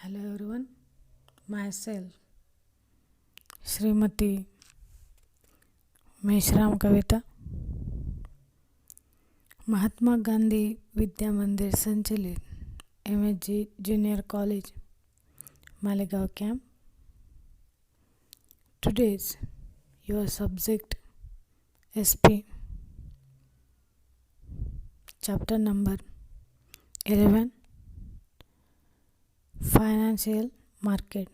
Hello everyone, myself Srimati Meshram Kavita, Mahatma Gandhi Vidya Mandir Sanchalit, MSG Junior College, Malegaon Camp. Today's your subject SP, chapter number 11, Financial Market.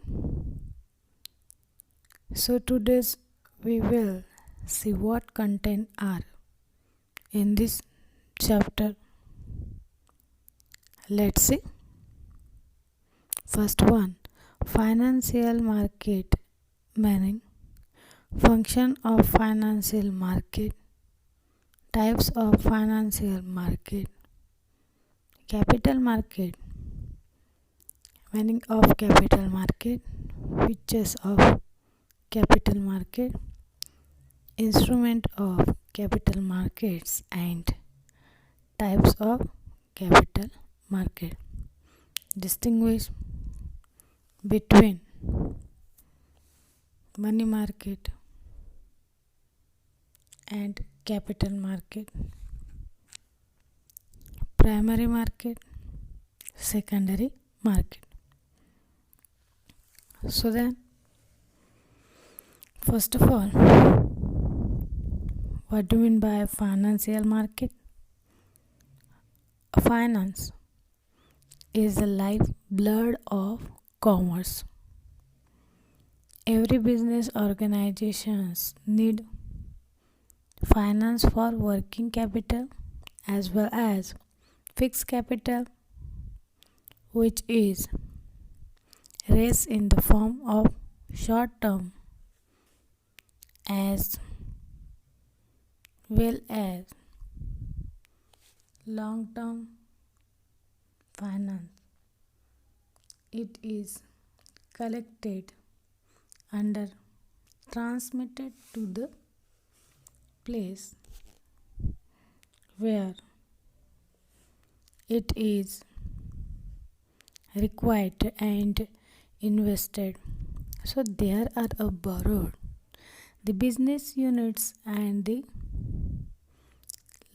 So today's we will see what content are in this chapter. Let's see. First one, financial market meaning, function of financial market, types of financial market, capital market, meaning of capital market, features of capital market, instrument of capital markets, and types of capital market. Distinguish between money market and capital market, primary market, secondary market. So then, first of all, what do you mean by financial market? Finance is the lifeblood of commerce. Every business organizations need finance for working capital as well as fixed capital, which is raised in the form of short term as well as long term finance. It is collected and transmitted to the place where it is required and invested. So there are borrowed the business units and the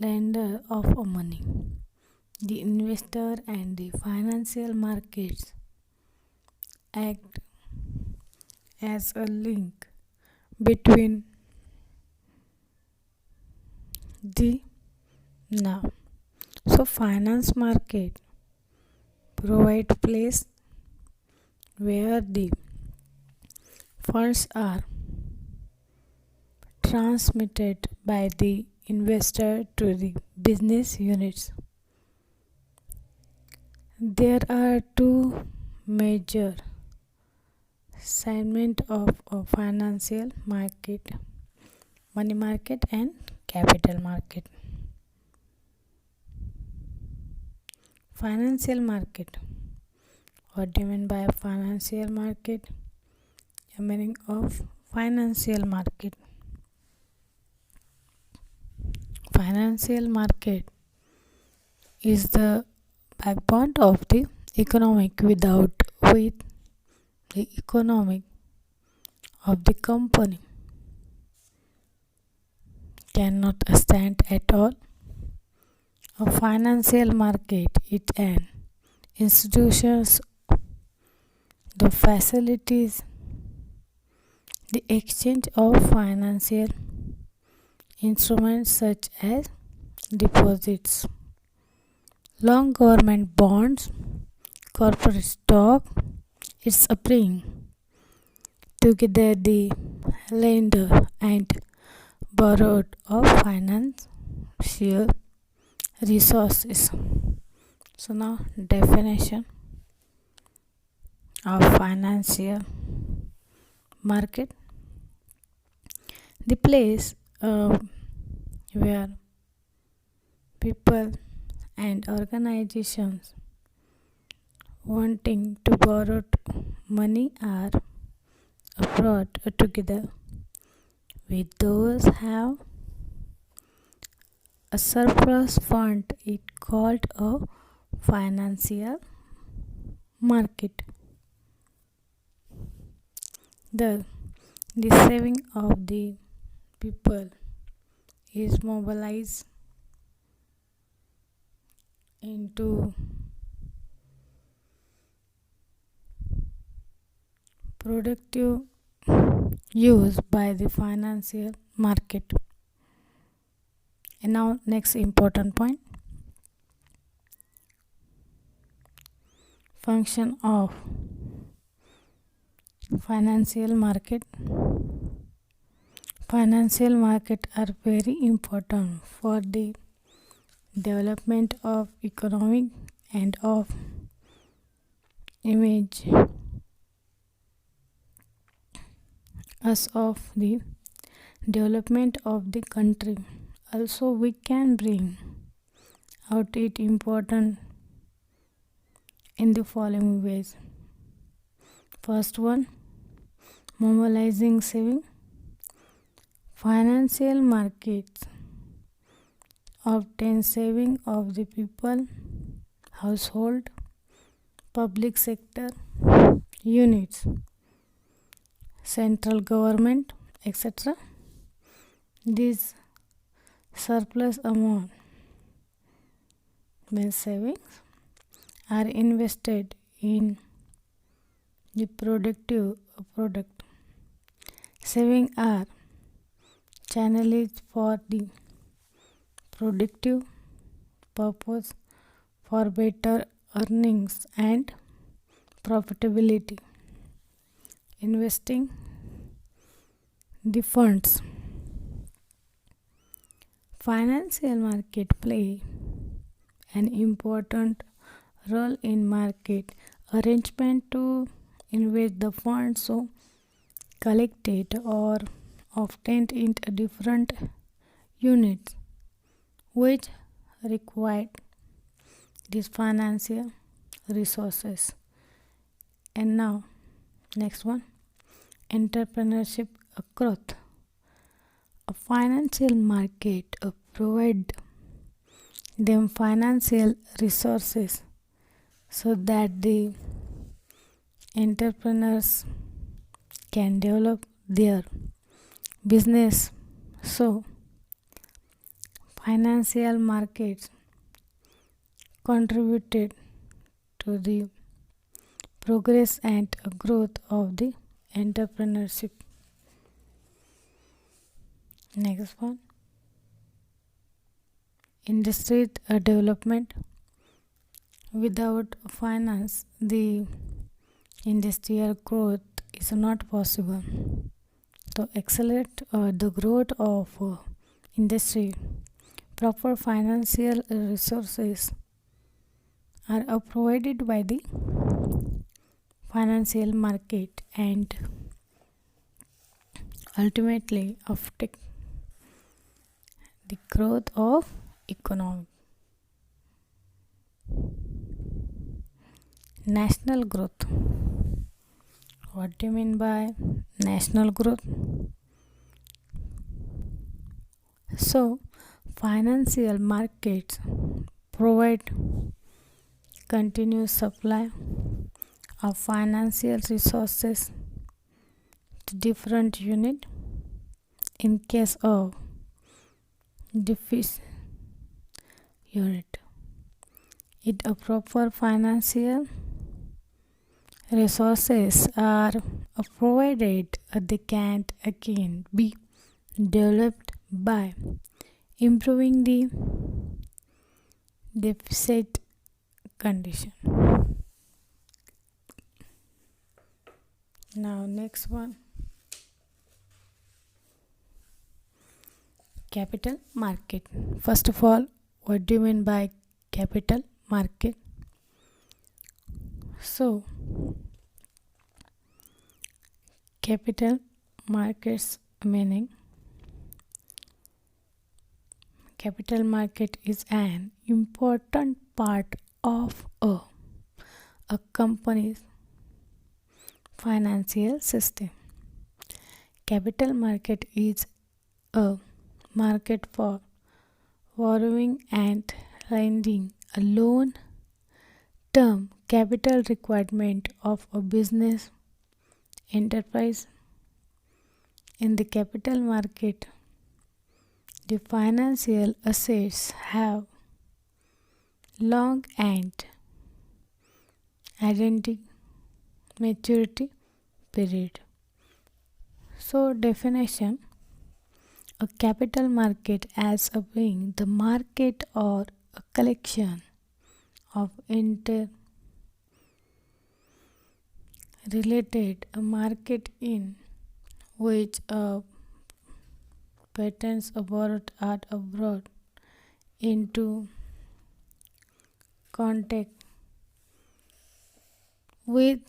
lender of money, the investor and the financial markets act as a link between the now. So finance market provide place where the funds are transmitted by the investor to the business units. There are two major segments of a financial market: money market and capital market. Financial market. What do you mean by financial market? A meaning of financial market. Financial market is the backbone of the economic, without which the economic of the company cannot stand at all. A financial market is an institutions, the facilities, the exchange of financial instruments such as deposits, long government bonds, corporate stock. It's a bring together the lender and borrowed of financial resources. So now definition of financial market: the place where people and organizations wanting to borrow money are brought together with those have a surplus fund. It called a financial market. The, the saving of the people is mobilized into productive use by the financial market. And now next important point, function of financial market. Financial market are very important for the development of economic and of image as of the development of the country. Also we can bring out it important in the following ways. First one, mobilizing saving. Financial markets obtain saving of the people, household, public sector units, central government, etc. These surplus amount means savings are invested in the productive product. Saving are channeled for the productive purpose for better earnings and profitability. Investing the funds. Financial market play an important role in market arrangement to invest the funds so collected or obtained into different units which require these financial resources. And now next one, entrepreneurship growth. A financial market provide them financial resources so that the entrepreneurs can develop their business. So financial markets contributed to the progress and growth of the entrepreneurship. Next one, industry development. Without finance, the industrial growth is not possible. To accelerate the growth of industry, proper financial resources are provided by the financial market and ultimately affect the growth of economy. National growth. What do you mean by national growth? So financial markets provide continuous supply of financial resources to different units. In case of deficit unit, it a proper financial resources are provided, they can again be developed by improving the deficit condition. Now next one, capital market. First of all, what do you mean by capital market? So capital markets meaning capital market is an important part of a company's financial system. Capital market is a market for borrowing and lending a loan term capital requirement of a business enterprise In the capital market, the financial assets have long and identical maturity period. So definition: a capital market as a being the market or a collection of interrelated market in which patents abroad are brought into contact with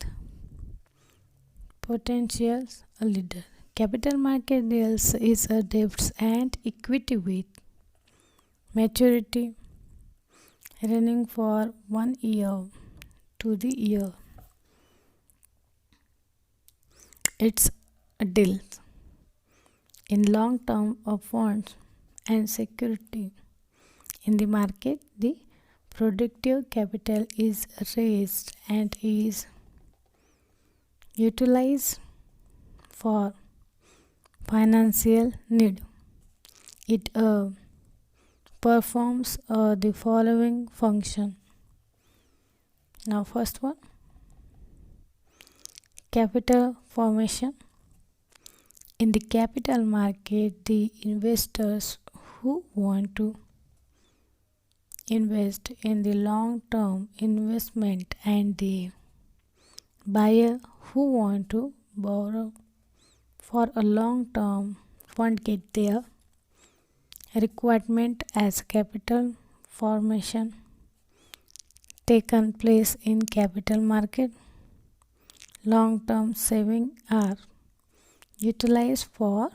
potential leader. Capital market deals is a debts and equity with maturity running for 1 year to the year. It's a deal in long term of funds and security. In the market, the productive capital is raised and is utilized for financial need. It performs the following function. Now, first one, capital formation. In the capital market, the investors who want to invest in the long term investment and the buyer who want to borrow for a long term fund get their requirement as capital formation taken place in capital market. Long term saving are utilized for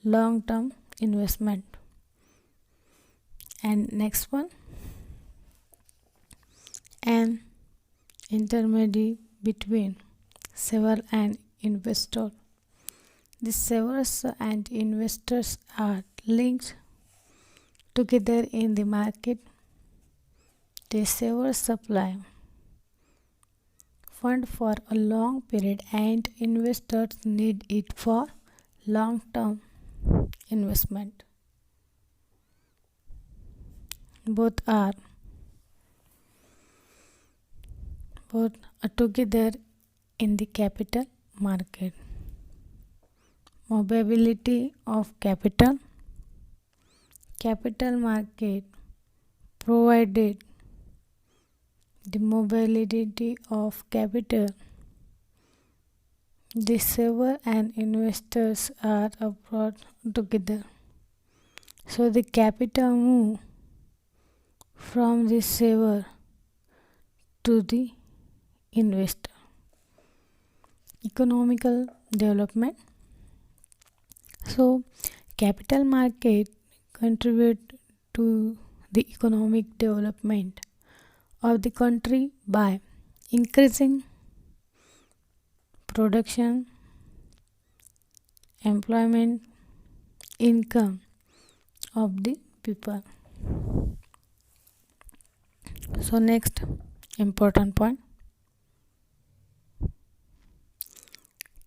long term investment. And next one, an intermediary between seller and investor. The sellers and investors are linked together in the market. The sellers supply fund for a long period and investors need it for long term investment. Both are together in the capital market. Mobility of capital. Capital market provided the mobility of capital. The saver and investors are brought together. So the capital move from the saver to the investor. Economical development. So capital market contribute to the economic development of the country by increasing production, employment, income of the people. So next important point,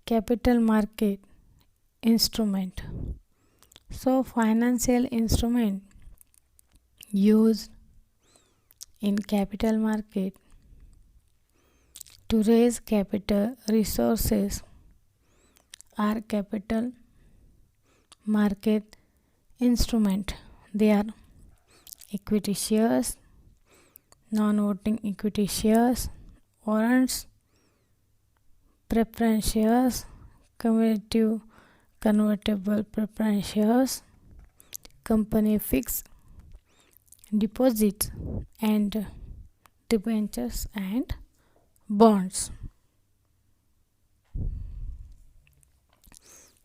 capital market instrument. So financial instrument used in capital market to raise capital resources are capital market instrument. They are equity shares, non-voting equity shares, warrants, preference shares, cumulative convertible preference shares, company fixed deposits, and debentures and bonds.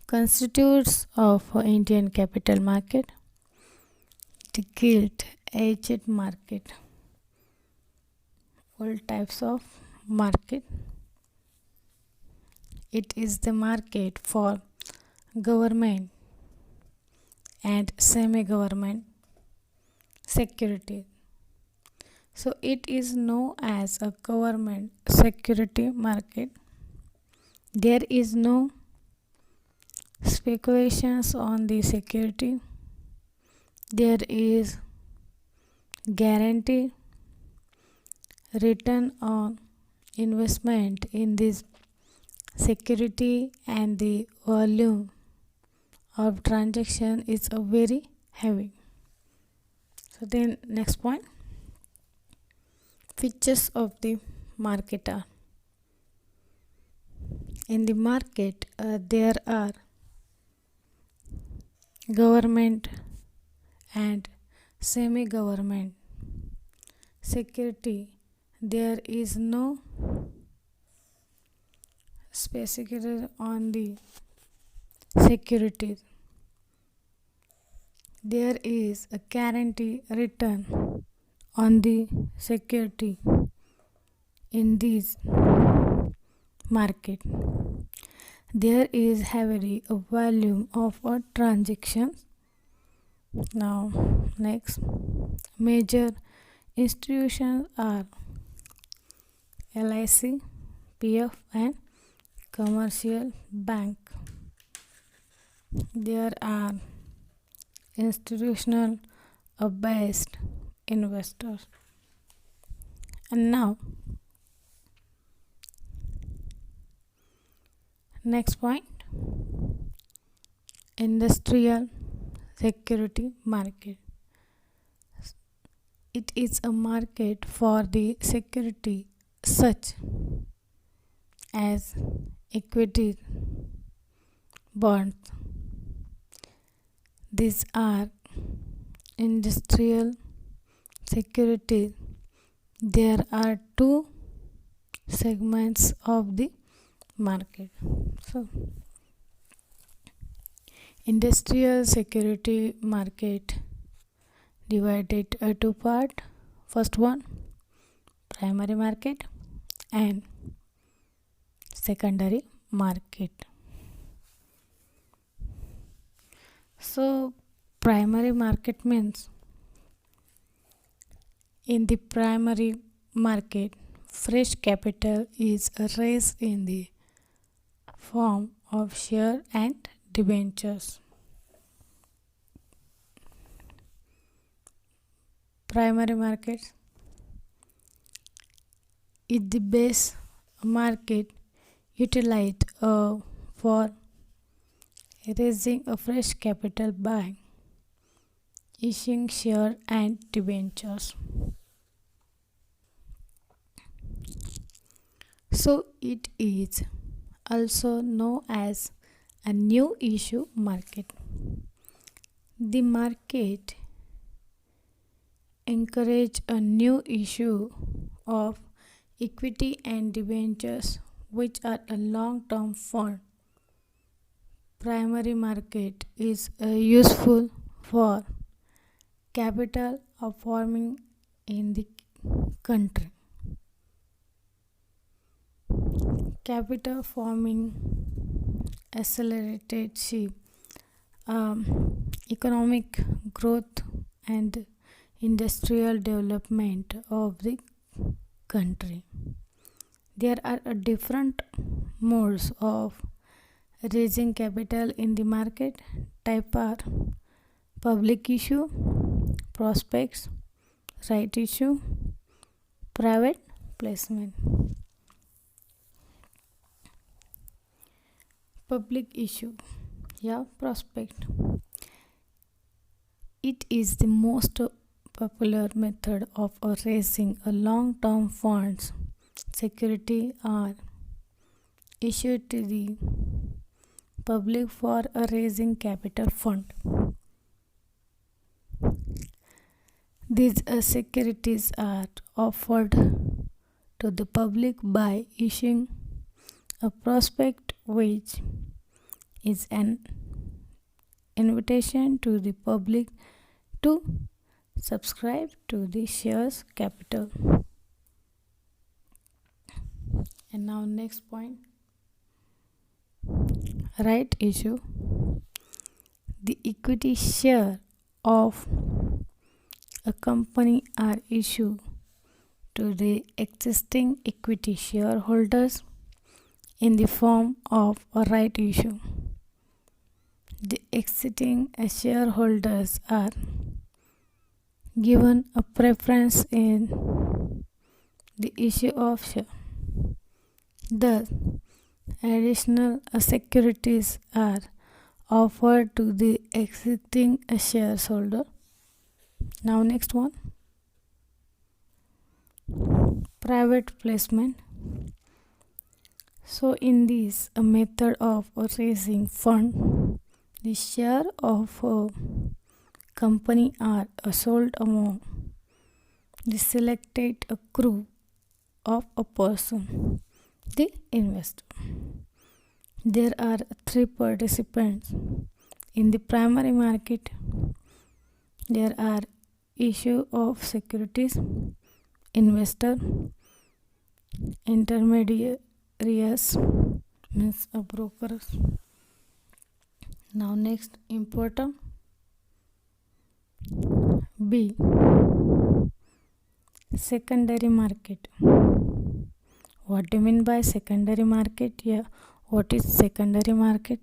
Constitutes of Indian capital market: the gilt edged market, all types of market. It is the market for government and semi-government security. So it is known as a government security market. There is no speculations on the security. There is guaranteed return on investment in this security, and the volume of transaction is a very heavy. So then next point, features of the market are: in the market there are government and semi-government security. There is no specification on the securities. There is a guarantee return on the security in this market. There is heavily a volume of a transactions. Now next, major institutions are LIC, PF and commercial bank. There are institutional based investors. And now next point, industrial security market. It is a market for the security such as equity, bonds. These are industrial securities. There are two segments of the market. So industrial security market divided two part. First one, primary market and secondary market. So primary market means in the primary market fresh capital is raised in the form of share and debentures. Primary market is the base market utilized for raising a fresh capital by issuing share and debentures. So it is also known as a new issue market. The market encourage a new issue of equity and debentures which are a long-term fund. Primary market is useful for capital forming in the country. Capital forming accelerated economic growth and industrial development of the country. There are different modes of raising capital in the market. Type are public issue, prospects, right issue, private placement. Public issue, prospect. It is the most popular method of raising a long-term funds. Security are issued to the public for raising capital fund. These securities are offered to the public by issuing a prospect, which is an invitation to the public to subscribe to the shares capital. And now next point, right issue. The equity share of a company are issued to the existing equity shareholders in the form of a right issue. The exiting shareholders are given a preference in the issue of share. Thus, additional securities are offered to the existing shareholder. Now next one, private placement. So in this a method of raising fund, the share of a company are sold among the selected group of a person, the investor. There are three participants in the primary market. There are issue of securities, investor, intermediaries, means a brokers. Now next important, B, secondary market. What do you mean by secondary market? Yeah, what is secondary market?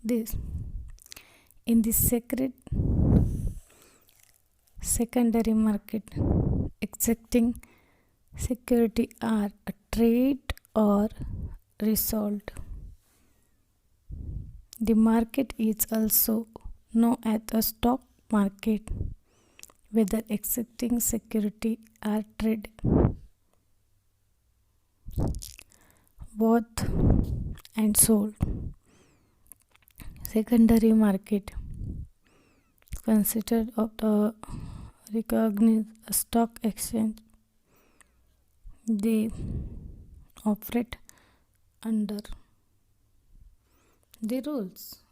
This, in the secondary market, existing security are a trade or resold. The market is also known as a stock market, whether existing security are traded, bought and sold. Secondary market considered of the recognized stock exchange. They operate under the rules.